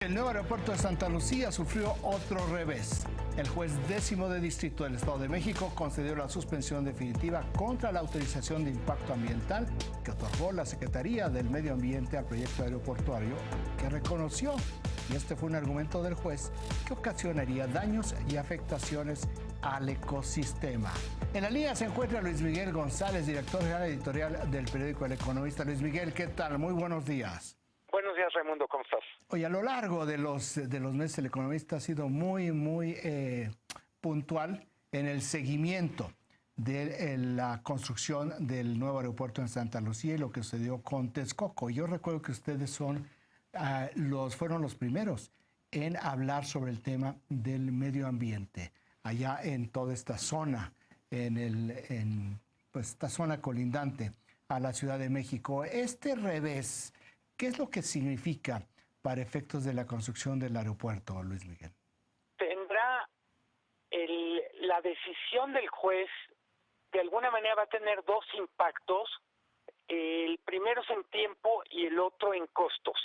El nuevo aeropuerto de Santa Lucía sufrió otro revés. El juez 10º de distrito del Estado de México concedió la suspensión definitiva contra la autorización de impacto ambiental que otorgó la Secretaría del Medio Ambiente al proyecto aeroportuario que reconoció, y este fue un argumento del juez, que ocasionaría daños y afectaciones al ecosistema. En la línea se encuentra Luis Miguel González, director general editorial del periódico El Economista. Luis Miguel, ¿qué tal? Muy buenos días. Buenos días, Raimundo, ¿cómo estás? Oye, a lo largo de los meses, El Economista ha sido muy puntual en el seguimiento de la construcción del nuevo aeropuerto en Santa Lucía y lo que sucedió con Texcoco. Yo recuerdo que ustedes fueron los primeros en hablar sobre el tema del medio ambiente allá en toda esta zona, pues, esta zona colindante a la Ciudad de México. Este revés, ¿qué es lo que significa para efectos de la construcción del aeropuerto, Luis Miguel? Tendrá la decisión del juez, de alguna manera va a tener dos impactos. El primero es en tiempo y el otro en costos.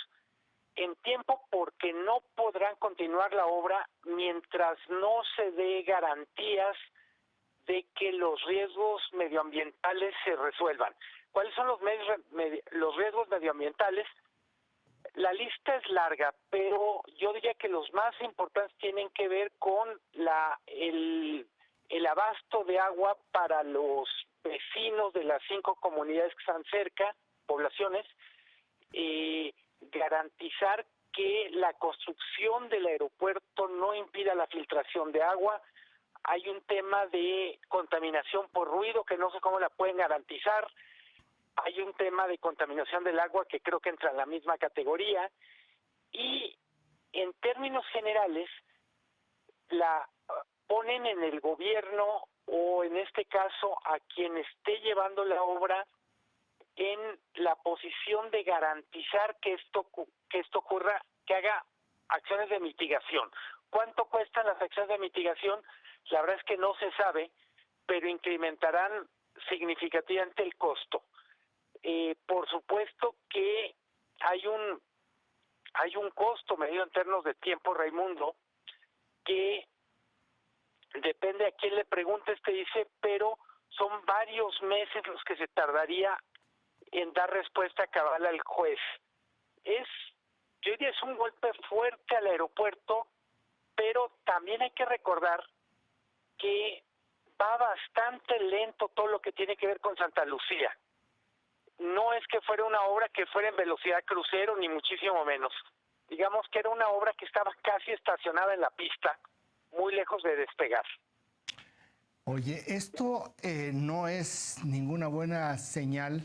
En tiempo porque no podrán continuar la obra mientras no se dé garantías de que los riesgos medioambientales se resuelvan. ¿Cuáles son los riesgos medioambientales? La lista es larga, pero yo diría que los más importantes tienen que ver con el abasto de agua para los vecinos de las 5 comunidades que están cerca, poblaciones, garantizar que la construcción del aeropuerto no impida la filtración de agua. Hay un tema de contaminación por ruido que no sé cómo la pueden garantizar. Hay un tema de contaminación del agua que creo que entra en la misma categoría. Y en términos generales, la ponen en el gobierno o en este caso a quien esté llevando la obra en la posición de garantizar que esto ocurra, que haga acciones de mitigación. ¿Cuánto cuestan las acciones de mitigación? La verdad es que no se sabe, pero incrementarán significativamente el costo. Por supuesto que hay un costo medido en términos de tiempo, Raimundo, que depende a quién le preguntes, te dice, pero son varios meses los que se tardaría en dar respuesta cabal al juez. Yo diría, es un golpe fuerte al aeropuerto, pero también hay que recordar que va bastante lento todo lo que tiene que ver con Santa Lucía. No es que fuera una obra que fuera en velocidad crucero, ni muchísimo menos. Digamos que era una obra que estaba casi estacionada en la pista, muy lejos de despegar. Oye, esto no es ninguna buena señal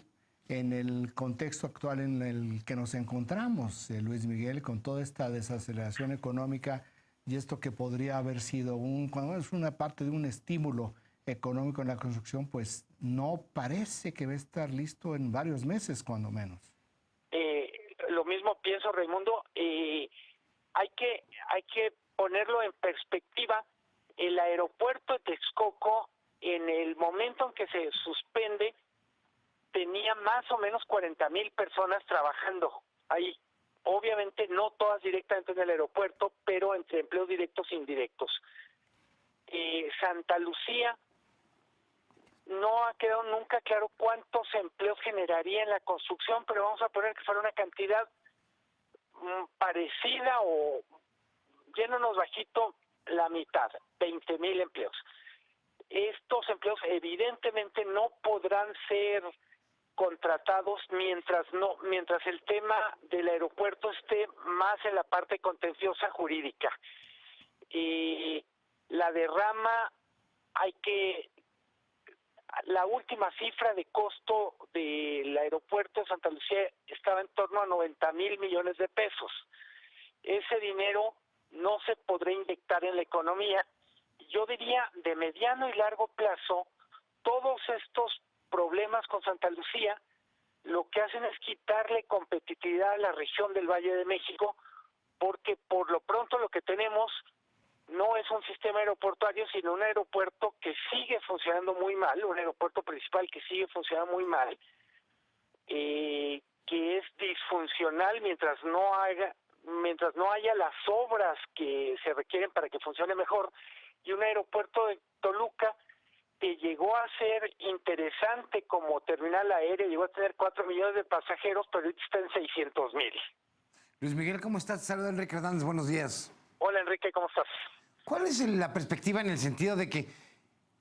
en el contexto actual en el que nos encontramos, Luis Miguel, con toda esta desaceleración económica y esto que podría haber sido cuando es una parte de un estímulo económico en la construcción, pues no parece que va a estar listo en varios meses, cuando menos. Lo mismo pienso, Raimundo. Hay que ponerlo en perspectiva. El aeropuerto de Texcoco, en el momento en que se suspende, tenía más o menos 40,000 personas trabajando ahí. Obviamente no todas directamente en el aeropuerto, pero entre empleos directos e indirectos. Santa Lucía, no ha quedado nunca claro cuántos empleos generaría en la construcción, pero vamos a poner que fuera una cantidad parecida o yéndonos bajito la mitad, 20,000 empleos. Estos empleos evidentemente no podrán ser contratados mientras el tema del aeropuerto esté más en la parte contenciosa jurídica. La derrama, la última cifra de costo del aeropuerto de Santa Lucía estaba en torno a 90,000 millones de pesos. Ese dinero no se podrá inyectar en la economía. Yo diría, de mediano y largo plazo, todos estos problemas con Santa Lucía lo que hacen es quitarle competitividad a la región del Valle de México, porque por lo pronto lo que tenemos no es un sistema aeroportuario, sino un aeropuerto que sigue funcionando muy mal, un aeropuerto principal que sigue funcionando muy mal, que es disfuncional mientras no mientras no haya las obras que se requieren para que funcione mejor, y un aeropuerto de Toluca que llegó a ser interesante como terminal aéreo, llegó a tener 4 millones de pasajeros, pero ahorita está en 600,000. Luis Miguel, ¿cómo estás? Te saluda Enrique Hernández, buenos días. Hola Enrique, ¿cómo estás? ¿Cuál es la perspectiva en el sentido de que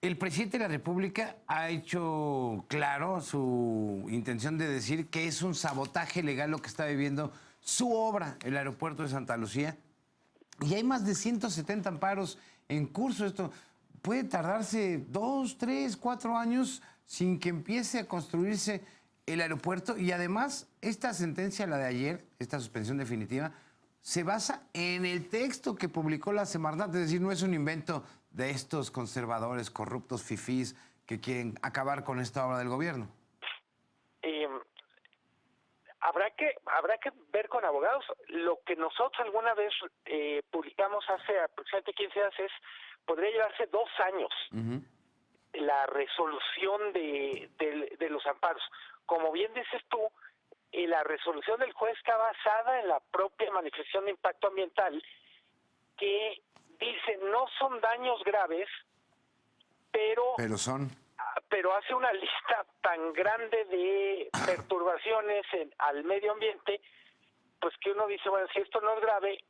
el presidente de la República ha hecho claro su intención de decir que es un sabotaje legal lo que está viviendo su obra, el aeropuerto de Santa Lucía? Y hay más de 170 amparos en curso. Esto puede tardarse 2, 3, 4 años sin que empiece a construirse el aeropuerto. Y además, esta sentencia, la de ayer, esta suspensión definitiva, se basa en el texto que publicó la Semarnat. Es decir, no es un invento de estos conservadores corruptos fifís que quieren acabar con esta obra del gobierno. Habrá que ver con abogados. Lo que nosotros alguna vez publicamos hace aproximadamente 15 días podría llevarse 2 años la resolución de los amparos. Como bien dices tú, la resolución del juez está basada en la propia manifestación de impacto ambiental, que dice no son daños graves, pero hace una lista tan grande de perturbaciones al medio ambiente, pues que uno dice, bueno, si esto no es grave,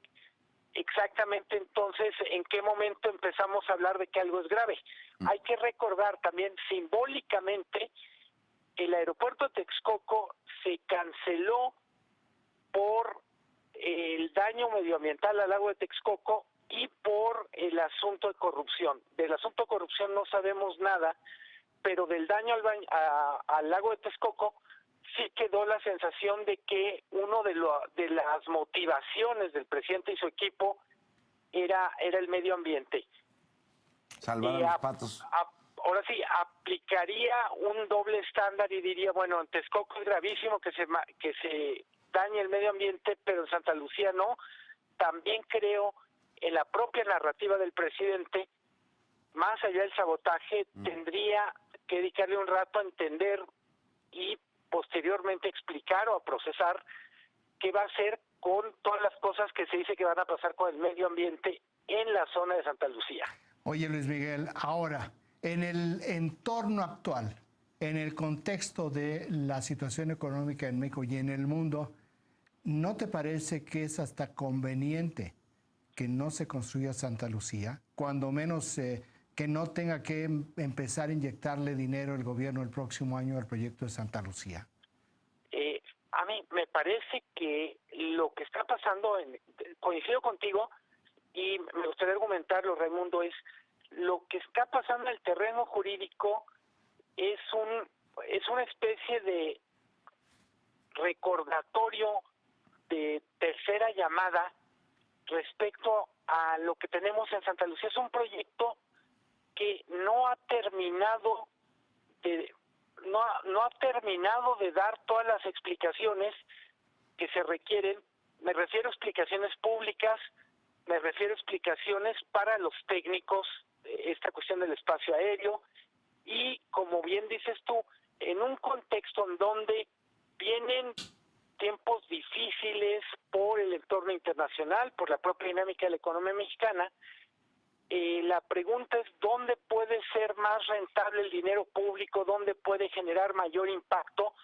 exactamente entonces, ¿en qué momento empezamos a hablar de que algo es grave? Hay que recordar también simbólicamente, el aeropuerto de Texcoco se canceló por el daño medioambiental al lago de Texcoco y por el asunto de corrupción. Del asunto de corrupción no sabemos nada, pero del daño al lago de Texcoco sí quedó la sensación de que uno de las motivaciones del presidente y su equipo era el medio ambiente. Salvar a los patos. Ahora sí, aplicaría un doble estándar y diría, bueno, en Texcoco es gravísimo que se dañe el medio ambiente, pero en Santa Lucía no. También creo en la propia narrativa del presidente, más allá del sabotaje, tendría que dedicarle un rato a entender y posteriormente explicar o a procesar qué va a hacer con todas las cosas que se dice que van a pasar con el medio ambiente en la zona de Santa Lucía. Oye, Luis Miguel, ahora, en el entorno actual, en el contexto de la situación económica en México y en el mundo, ¿no te parece que es hasta conveniente que no se construya Santa Lucía? Cuando menos que no tenga que empezar a inyectarle dinero el gobierno el próximo año al proyecto de Santa Lucía. A mí me parece que lo que está pasando, coincido contigo, y me gustaría argumentarlo, Raimundo, es lo que está pasando en el terreno jurídico es una especie de recordatorio de tercera llamada respecto a lo que tenemos en Santa Lucía. Es un proyecto que no ha terminado de dar todas las explicaciones que se requieren. Me refiero a explicaciones públicas, me refiero a explicaciones para los técnicos, esta cuestión del espacio aéreo, y como bien dices tú, en un contexto en donde vienen tiempos difíciles por el entorno internacional, por la propia dinámica de la economía mexicana. La pregunta es dónde puede ser más rentable el dinero público, dónde puede generar mayor impacto.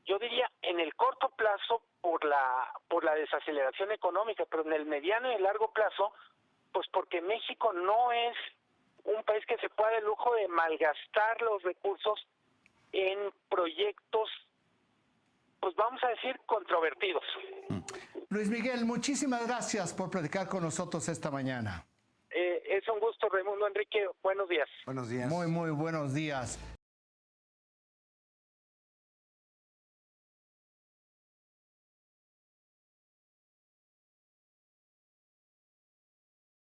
Yo diría en el corto plazo por la desaceleración económica, pero en el mediano y el largo plazo, pues porque México no es un país que se pueda dar el lujo de malgastar los recursos en proyectos, pues vamos a decir, controvertidos. Luis Miguel, muchísimas gracias por platicar con nosotros esta mañana. Es un gusto, Raimundo. Enrique, buenos días. Buenos días. Muy, muy buenos días.